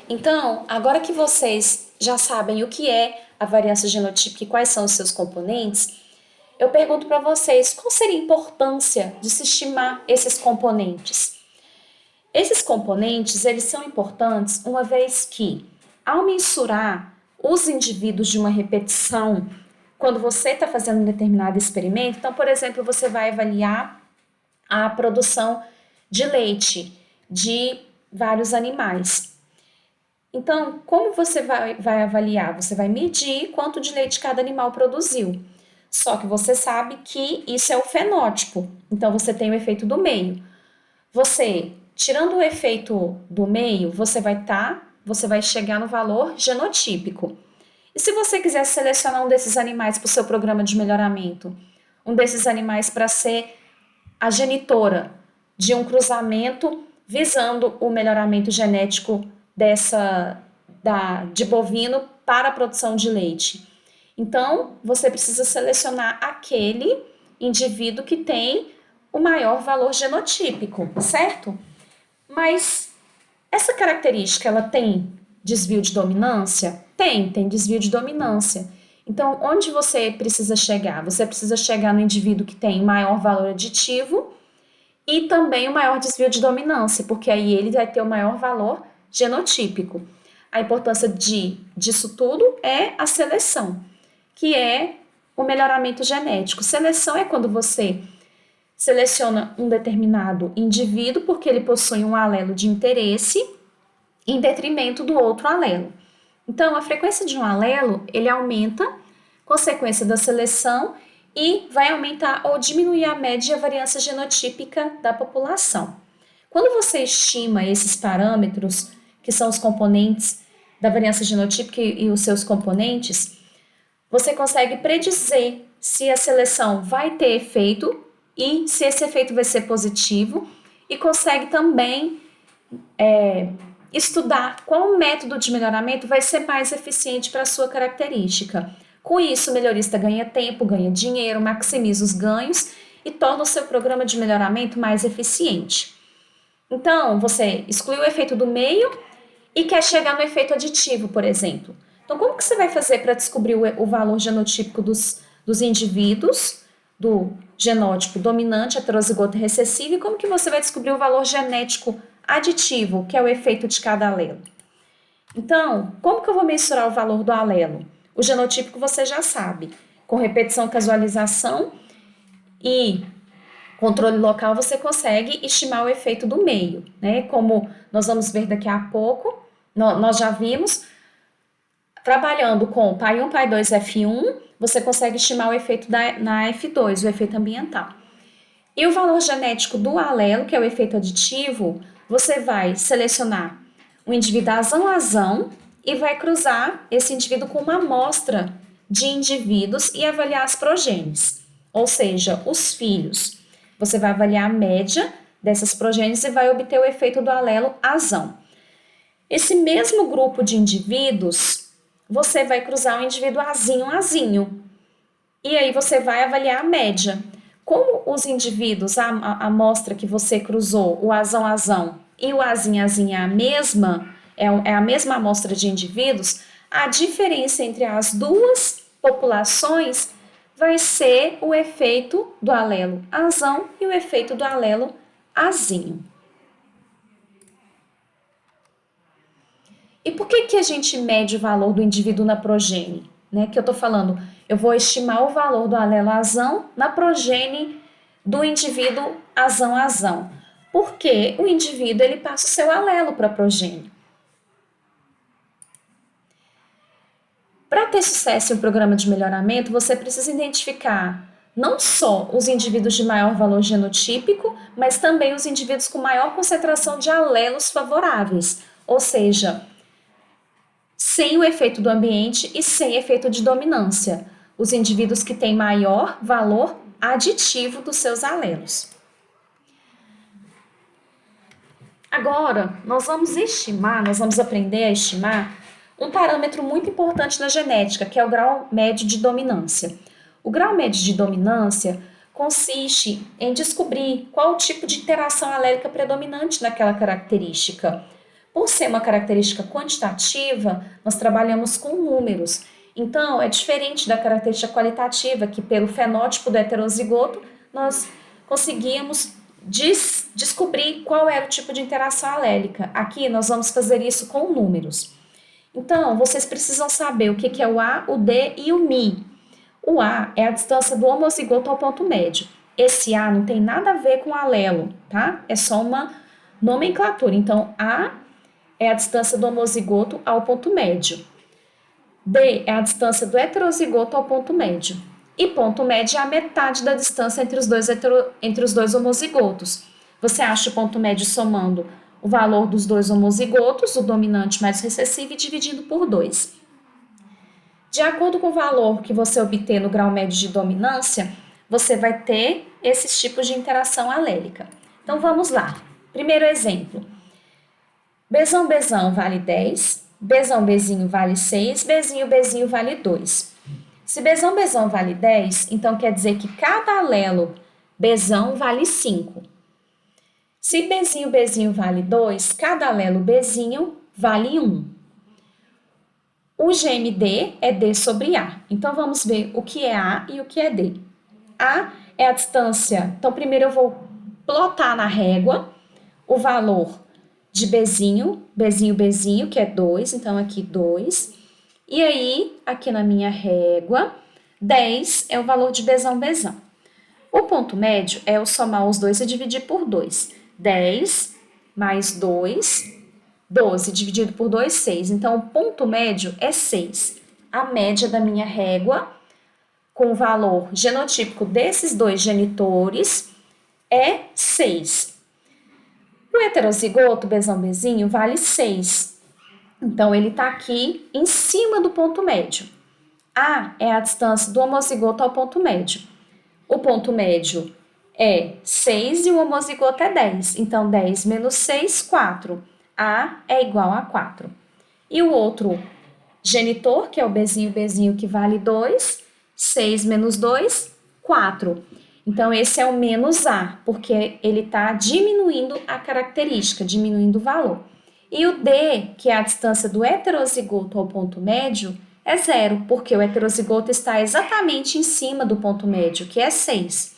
Então, agora que vocês já sabem o que é a variância genotípica e quais são os seus componentes, eu pergunto para vocês qual seria a importância de se estimar esses componentes. Esses componentes, eles são importantes uma vez que, ao mensurar os indivíduos de uma repetição, quando você está fazendo um determinado experimento, então, por exemplo, você vai avaliar a produção de leite de vários animais. Então, como você vai avaliar? Você vai medir quanto de leite cada animal produziu. Só que você sabe que isso é o fenótipo. Então, você tem o efeito do meio. Você, tirando o efeito do meio, você vai chegar no valor genotípico. E se você quiser selecionar um desses animais para o seu programa de melhoramento, um desses animais para ser a genitora de um cruzamento visando o melhoramento genético de bovino para a produção de leite. Então, você precisa selecionar aquele indivíduo que tem o maior valor genotípico, certo? Mas essa característica, ela tem desvio de dominância? Tem desvio de dominância. Então, onde você precisa chegar? Você precisa chegar no indivíduo que tem maior valor aditivo e também o maior desvio de dominância, porque aí ele vai ter o maior valor genotípico. A importância disso tudo é a seleção, que é o melhoramento genético. Seleção é quando você seleciona um determinado indivíduo porque ele possui um alelo de interesse em detrimento do outro alelo. Então, a frequência de um alelo, ele aumenta, consequência da seleção, e vai aumentar ou diminuir a média e a variância genotípica da população. Quando você estima esses parâmetros, que são os componentes da variância genotípica e os seus componentes, você consegue predizer se a seleção vai ter efeito e se esse efeito vai ser positivo, e consegue também estudar qual método de melhoramento vai ser mais eficiente para a sua característica. Com isso, o melhorista ganha tempo, ganha dinheiro, maximiza os ganhos e torna o seu programa de melhoramento mais eficiente. Então, você exclui o efeito do meio e quer chegar no efeito aditivo, por exemplo. Então, como que você vai fazer para descobrir o valor genotípico dos indivíduos, do genótipo dominante, heterozigoto e recessivo, e como que você vai descobrir o valor genético aditivo, que é o efeito de cada alelo? Então, como que eu vou mensurar o valor do alelo? O genotípico você já sabe. Com repetição, casualização e controle local, você consegue estimar o efeito do meio, né? Como nós vamos ver daqui a pouco, nós já vimos, trabalhando com PAI1, PAI2, F1, você consegue estimar o efeito na F2, o efeito ambiental. E o valor genético do alelo, que é o efeito aditivo, você vai selecionar o indivíduo azão e vai cruzar esse indivíduo com uma amostra de indivíduos e avaliar as progênies, ou seja, os filhos. Você vai avaliar a média dessas progênies e vai obter o efeito do alelo azão. Esse mesmo grupo de indivíduos, você vai cruzar o indivíduo azinho, e aí você vai avaliar a média. Como os indivíduos, a amostra que você cruzou, o azão e o azinho é a mesma, é a mesma amostra de indivíduos, a diferença entre as duas populações vai ser o efeito do alelo azão e o efeito do alelo azinho. E por que a gente mede o valor do indivíduo na progênie? Que eu estou falando, eu vou estimar o valor do alelo azão na progênie do indivíduo azão. Porque o indivíduo ele passa o seu alelo para a progênie. Para ter sucesso em um programa de melhoramento, você precisa identificar não só os indivíduos de maior valor genotípico, mas também os indivíduos com maior concentração de alelos favoráveis, ou seja, sem o efeito do ambiente e sem efeito de dominância, os indivíduos que têm maior valor aditivo dos seus alelos. Agora, nós vamos aprender a estimar um parâmetro muito importante na genética, que é o grau médio de dominância. O grau médio de dominância consiste em descobrir qual o tipo de interação alélica predominante naquela característica. Por ser uma característica quantitativa, nós trabalhamos com números. Então, é diferente da característica qualitativa, que pelo fenótipo do heterozigoto, nós conseguíamos descobrir qual era o tipo de interação alélica. Aqui, nós vamos fazer isso com números. Então, vocês precisam saber o que é o A, o D e o Mi. O A é a distância do homozigoto ao ponto médio. Esse A não tem nada a ver com alelo, tá? É só uma nomenclatura. Então, A é a distância do homozigoto ao ponto médio. D é a distância do heterozigoto ao ponto médio. E ponto médio é a metade da distância entre os dois homozigotos. Você acha o ponto médio somando o valor dos dois homozigotos, o dominante mais o recessivo, e dividindo por 2. De acordo com o valor que você obter no grau médio de dominância, você vai ter esses tipos de interação alélica. Então, vamos lá. Primeiro exemplo. Bzão vale 10, Bzinho vale 6, Bzinho vale 2. Se Bzão vale 10, então quer dizer que cada alelo Bzão vale 5. Se Bzinho vale 2, cada alelo Bzinho vale 1. O GMD é D sobre A. Então, vamos ver o que é A e o que é D. A é a distância. Então, primeiro eu vou plotar na régua o valor de Bzinho, que é 2. Então, aqui 2. E aí, aqui na minha régua, 10 é o valor de Bzão. O ponto médio é eu somar os dois e dividir por 2. 10 mais 2, 12 dividido por 2, 6. Então, o ponto médio é 6. A média da minha régua, com o valor genotípico desses dois genitores, é 6. O heterozigoto, Bzinho, vale 6. Então, ele está aqui em cima do ponto médio. A é a distância do homozigoto ao ponto médio. O ponto médio é 6 e o homozigoto é 10. Então, 10 menos 6, 4. A é igual a 4. E o outro genitor, que é o Bzinho, que vale 2. 6 menos 2, 4. Então, esse é o menos A, porque ele está diminuindo a característica, diminuindo o valor. E o D, que é a distância do heterozigoto ao ponto médio, é 0, porque o heterozigoto está exatamente em cima do ponto médio, que é 6.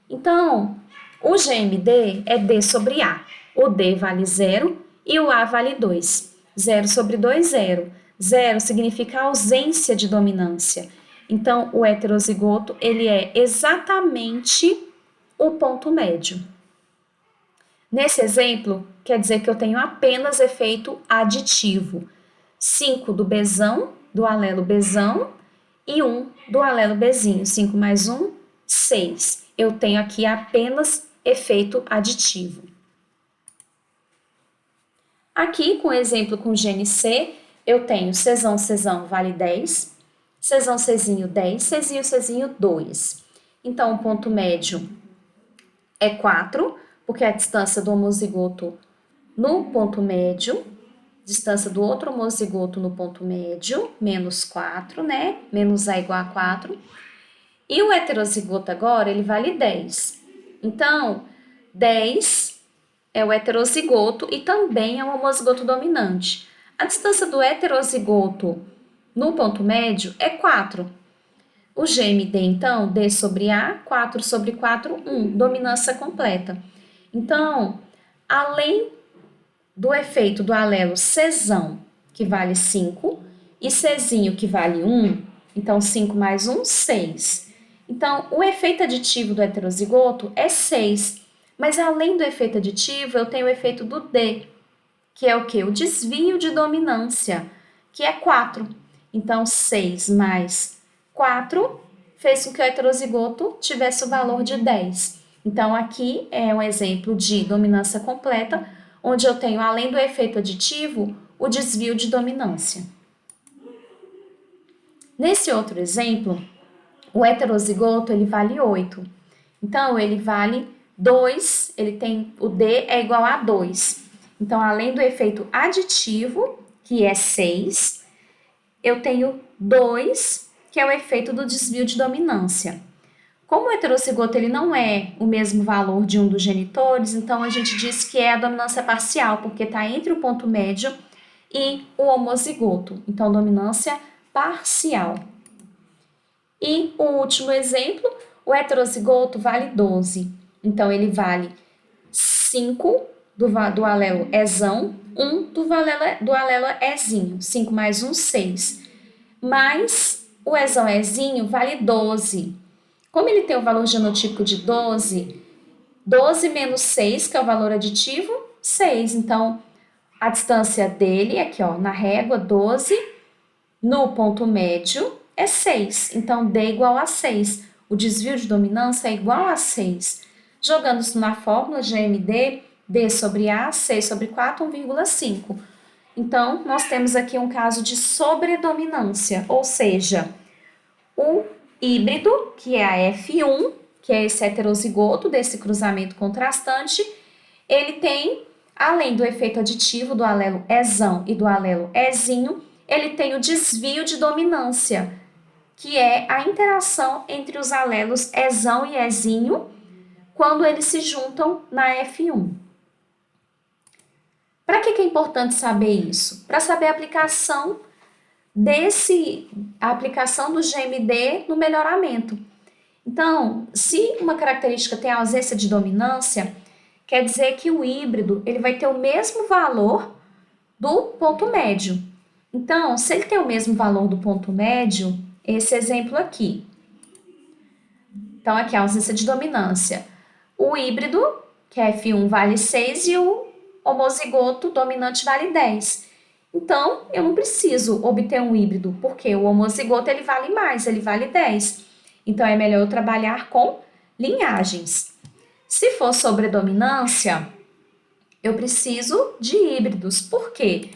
Então, o GMD é D sobre A. O D vale 0 e o A vale 2. 0 sobre 2, 0. 0 significa ausência de dominância. Então, o heterozigoto, ele é exatamente o ponto médio. Nesse exemplo, quer dizer que eu tenho apenas efeito aditivo. 5 do Bzão, do alelo Bzão, e 1 do alelo Bzinho. 5 mais 1, 6. Eu tenho aqui apenas efeito aditivo. Aqui, com o exemplo com gene C, eu tenho Czão vale 10, Czinho 10, Czinho 2. Então, o ponto médio é 4, porque é a distância do homozigoto no ponto médio, distância do outro homozigoto no ponto médio, menos 4, né? Menos A igual a 4. E o heterozigoto agora, ele vale 10. Então, 10 é o heterozigoto e também é o homozigoto dominante. A distância do heterozigoto no ponto médio é 4. O GMD, então, D sobre A, 4 sobre 4, 1. Dominância completa. Então, além do efeito do alelo Czão, que vale 5, e Czinho, que vale 1, então 5 mais 1, 6. Então, o efeito aditivo do heterozigoto é 6. Mas além do efeito aditivo, eu tenho o efeito do D, que é o quê? O desvio de dominância, que é 4. Então, 6 mais 4 fez com que o heterozigoto tivesse o valor de 10. Então, aqui é um exemplo de dominância completa, onde eu tenho, além do efeito aditivo, o desvio de dominância. Nesse outro exemplo, o heterozigoto, ele vale 8. Então, ele vale 2, ele tem, o D é igual a 2. Então, além do efeito aditivo, que é 6, eu tenho 2, que é o efeito do desvio de dominância. Como o heterozigoto ele não é o mesmo valor de um dos genitores, então a gente diz que é a dominância parcial, porque está entre o ponto médio e o homozigoto. Então, dominância parcial. E o último exemplo, o heterozigoto vale 12. Então, ele vale 5 do alelo Ezão, 1 do alelo Ezinho. 5 mais 1, 6. Mas o Ezão Ezinho vale 12. Como ele tem o valor genotípico de 12, 12 menos 6, que é o valor aditivo, 6. Então, a distância dele, aqui ó, na régua, 12, no ponto médio, é 6. Então, D igual a 6. O desvio de dominância é igual a 6. Jogando isso na fórmula GMD, D sobre A, 6 sobre 4, 1,5. Então, nós temos aqui um caso de sobredominância, ou seja, o híbrido, que é a F1, que é esse heterozigoto desse cruzamento contrastante, ele tem, além do efeito aditivo do alelo Ezão e do alelo Ezinho, ele tem o desvio de dominância, que é a interação entre os alelos Ezão e Ezinho quando eles se juntam na F1. Para que é importante saber isso? Para saber a aplicação do GMD no melhoramento. Então, se uma característica tem ausência de dominância, quer dizer que o híbrido ele vai ter o mesmo valor do ponto médio. Então, se ele tem o mesmo valor do ponto médio, esse exemplo aqui. Então, aqui a ausência de dominância. O híbrido, que é F1, vale 6 e o homozigoto dominante vale 10. Então, eu não preciso obter um híbrido, porque o homozigoto ele vale mais, ele vale 10. Então, é melhor eu trabalhar com linhagens. Se for sobredominância, eu preciso de híbridos. Por quê?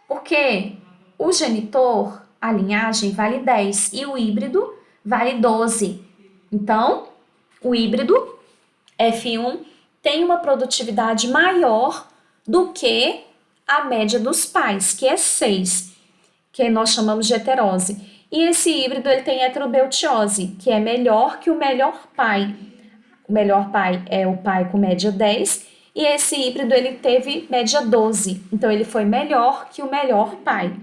Porque o genitor, a linhagem, vale 10 e o híbrido vale 12. Então, o híbrido F1 tem uma produtividade maior do que a média dos pais, que é 6, que nós chamamos de heterose. E esse híbrido ele tem heterobeutiose, que é melhor que o melhor pai. O melhor pai é o pai com média 10, e esse híbrido ele teve média 12. Então, ele foi melhor que o melhor pai.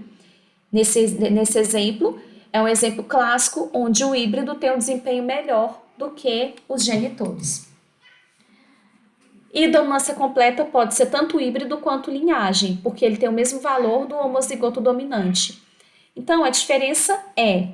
Nesse exemplo, é um exemplo clássico onde o híbrido tem um desempenho melhor do que os genitores. E dominância completa pode ser tanto híbrido quanto linhagem, porque ele tem o mesmo valor do homozigoto dominante. Então, a diferença é,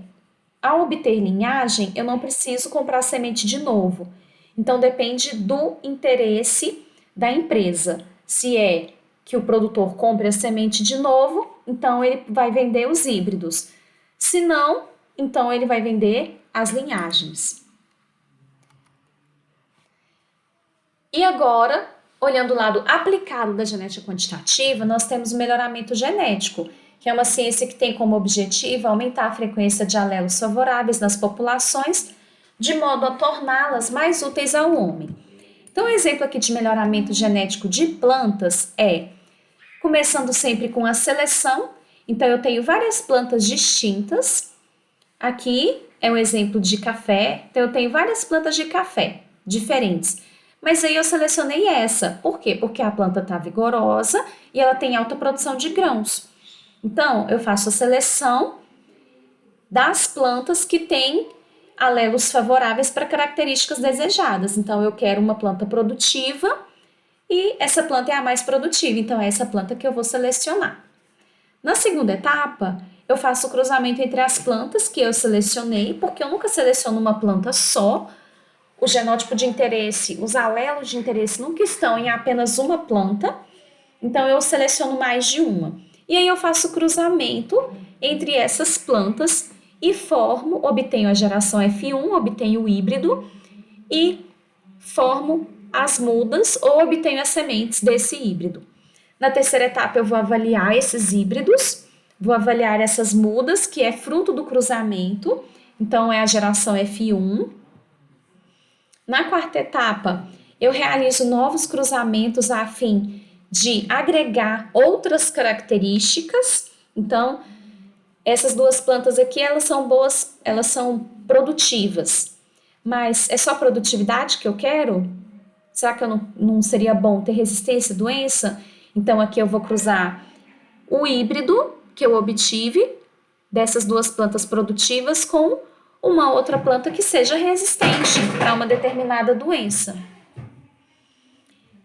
ao obter linhagem, eu não preciso comprar semente de novo. Então, depende do interesse da empresa. Se é que o produtor compre a semente de novo, então ele vai vender os híbridos. Se não, então ele vai vender as linhagens. E agora, olhando o lado aplicado da genética quantitativa, nós temos o melhoramento genético, que é uma ciência que tem como objetivo aumentar a frequência de alelos favoráveis nas populações, de modo a torná-las mais úteis ao homem. Então, um exemplo aqui de melhoramento genético de plantas é, começando sempre com a seleção. Então, eu tenho várias plantas distintas. Aqui é um exemplo de café. Então, eu tenho várias plantas de café diferentes. Mas aí eu selecionei essa. Por quê? Porque a planta está vigorosa e ela tem alta produção de grãos. Então, eu faço a seleção das plantas que têm alelos favoráveis para características desejadas. Então, eu quero uma planta produtiva e essa planta é a mais produtiva. Então, é essa planta que eu vou selecionar. Na segunda etapa, eu faço o cruzamento entre as plantas que eu selecionei, porque eu nunca seleciono uma planta só. O genótipo de interesse, os alelos de interesse nunca estão em apenas uma planta, então eu seleciono mais de uma. E aí eu faço o cruzamento entre essas plantas e obtenho a geração F1, obtenho o híbrido e formo as mudas ou obtenho as sementes desse híbrido. Na terceira etapa eu vou avaliar esses híbridos, vou avaliar essas mudas, que é fruto do cruzamento, então é a geração F1. Na quarta etapa, eu realizo novos cruzamentos a fim de agregar outras características. Então, essas duas plantas aqui, elas são boas, elas são produtivas. mas é só produtividade que eu quero? Será que eu não seria bom ter resistência à doença? Então aqui eu vou cruzar o híbrido que eu obtive dessas duas plantas produtivas com uma outra planta que seja resistente a uma determinada doença.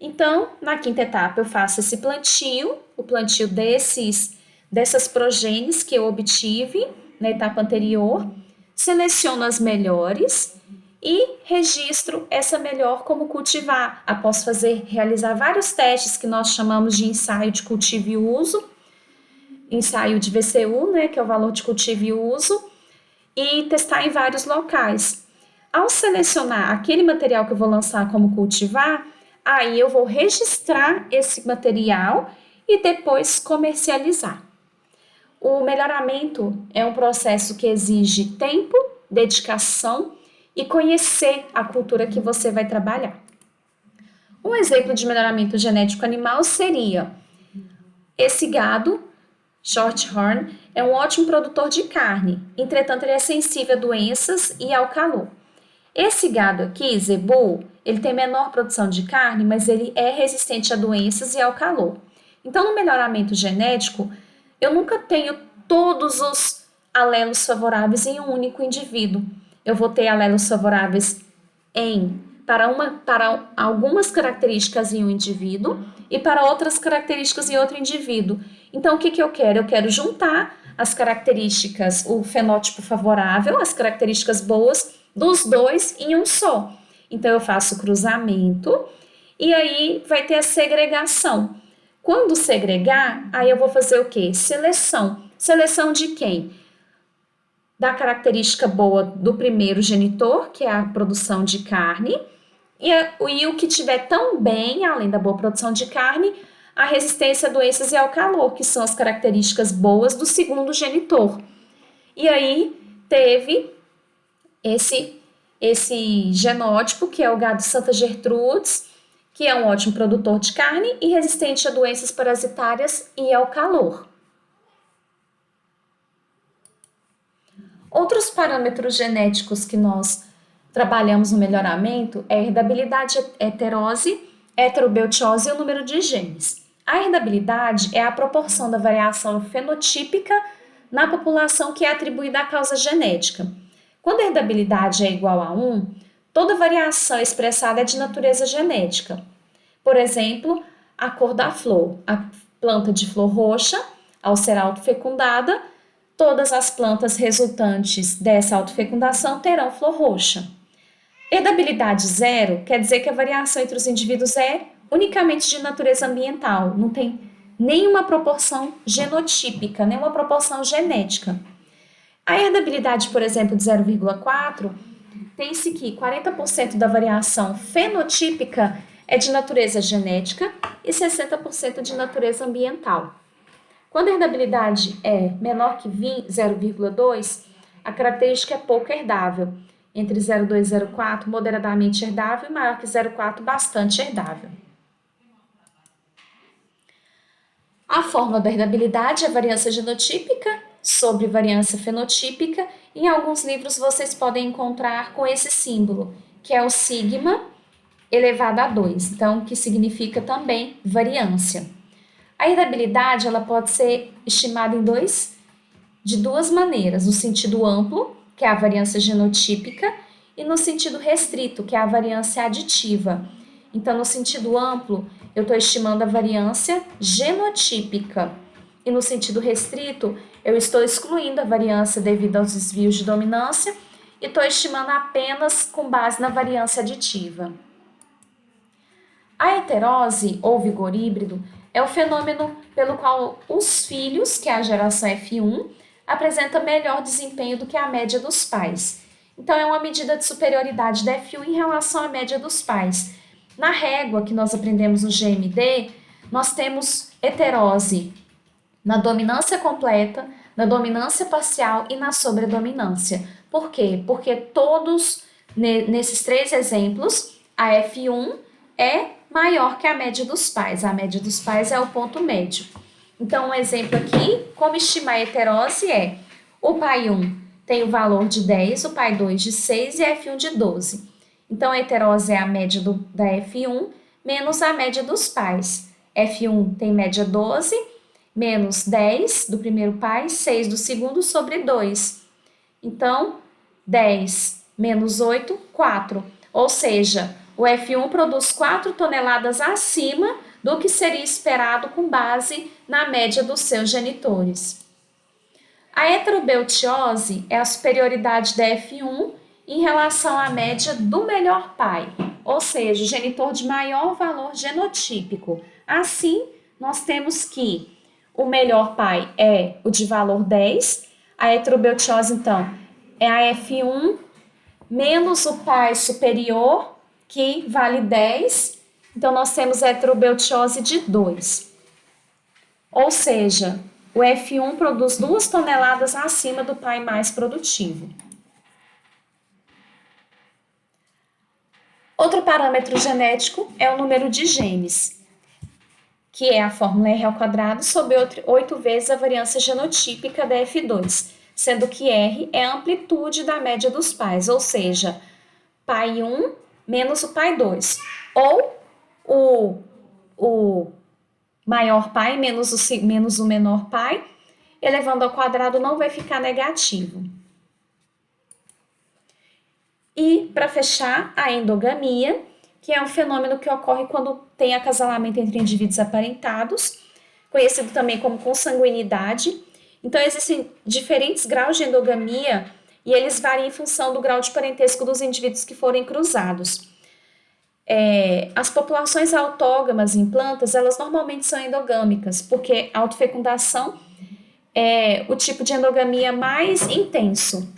Então, na quinta etapa, eu faço esse plantio, o plantio dessas progênies que eu obtive na etapa anterior, seleciono as melhores e registro essa melhor como cultivar, após realizar vários testes que nós chamamos de ensaio de cultivo e uso, ensaio de VCU, né, que é o valor de cultivo e uso, e testar em vários locais. Ao selecionar aquele material que eu vou lançar como cultivar, aí eu vou registrar esse material e depois comercializar. O melhoramento é um processo que exige tempo, dedicação e conhecer a cultura que você vai trabalhar. Um exemplo de melhoramento genético animal seria esse gado, Shorthorn, é um ótimo produtor de carne, entretanto ele é sensível a doenças e ao calor. Esse gado aqui, Zebu, ele tem menor produção de carne, mas ele é resistente a doenças e ao calor. Então, no melhoramento genético, eu nunca tenho todos os alelos favoráveis em um único indivíduo. Eu vou ter alelos favoráveis para algumas características em um indivíduo e para outras características em outro indivíduo. Então, o que eu quero? Eu quero juntar as características, o fenótipo favorável, as características boas dos dois em um só. Então, eu faço cruzamento e aí vai ter a segregação. Quando segregar, aí eu vou fazer o quê? Seleção. Seleção de quem? Da característica boa do primeiro genitor, que é a produção de carne, e o que tiver também, além da boa produção de carne, a resistência a doenças e ao calor, que são as características boas do segundo genitor. E aí teve esse genótipo, que é o gado Santa Gertrudes, que é um ótimo produtor de carne e resistente a doenças parasitárias e ao calor. Outros parâmetros genéticos que nós trabalhamos no melhoramento é a herdabilidade, heterose, heterobiotose e o número de genes. A herdabilidade é a proporção da variação fenotípica na população que é atribuída à causa genética. Quando a herdabilidade é igual a 1, toda variação expressada é de natureza genética. Por exemplo, a cor da flor. A planta de flor roxa, ao ser autofecundada, todas as plantas resultantes dessa autofecundação terão flor roxa. Herdabilidade 0 quer dizer que a variação entre os indivíduos é unicamente de natureza ambiental, não tem nenhuma proporção genotípica, nenhuma proporção genética. A herdabilidade, por exemplo, de 0,4, tem-se que 40% da variação fenotípica é de natureza genética e 60% de natureza ambiental. Quando a herdabilidade é menor que 0,2, a característica é pouco herdável. Entre 0,2 e 0,4, moderadamente herdável, e maior que 0,4, bastante herdável. A fórmula da herdabilidade é variância genotípica sobre variância fenotípica. Em alguns livros vocês podem encontrar com esse símbolo, que é o sigma elevado a 2, então que significa também variância. A herdabilidade ela pode ser estimada de duas maneiras, no sentido amplo, que é a variância genotípica, e no sentido restrito, que é a variância aditiva. Então, no sentido amplo, eu estou estimando a variância genotípica, e no sentido restrito, eu estou excluindo a variância devido aos desvios de dominância e estou estimando apenas com base na variância aditiva. A heterose, ou vigor híbrido, é o fenômeno pelo qual os filhos, que é a geração F1, apresentam melhor desempenho do que a média dos pais. Então, é uma medida de superioridade da F1 em relação à média dos pais. Na régua que nós aprendemos no GMD, nós temos heterose na dominância completa, na dominância parcial e na sobredominância. Por quê? Porque todos, nesses três exemplos, a F1 é maior que a média dos pais. A média dos pais é o ponto médio. Então, um exemplo aqui, como estimar a heterose é o pai 1 tem o valor de 10, o pai 2 de 6 e a F1 de 12. Então, a heterose é a média da F1 menos a média dos pais. F1 tem média 12, menos 10 do primeiro pai, 6 do segundo sobre 2. Então, 10 menos 8, 4. Ou seja, o F1 produz 4 toneladas acima do que seria esperado com base na média dos seus genitores. A heterobeutiose é a superioridade da F1 em relação à média do melhor pai, ou seja, o genitor de maior valor genotípico. Assim, nós temos que o melhor pai é o de valor 10, a heterobeutiose, então, é a F1 menos o pai superior, que vale 10, então nós temos a heterobeutiose de 2. Ou seja, o F1 produz 2 toneladas acima do pai mais produtivo. Outro parâmetro genético é o número de genes, que é a fórmula R² sobre 8 vezes a variância genotípica da F2, sendo que R é a amplitude da média dos pais, ou seja, pai 1 menos o pai 2, ou o maior pai menos o menor pai, elevando ao quadrado não vai ficar negativo. E, para fechar, a endogamia, que é um fenômeno que ocorre quando tem acasalamento entre indivíduos aparentados, conhecido também como consanguinidade. Então, existem diferentes graus de endogamia e eles variam em função do grau de parentesco dos indivíduos que forem cruzados. As populações autógamas em plantas, elas normalmente são endogâmicas, porque a autofecundação é o tipo de endogamia mais intenso.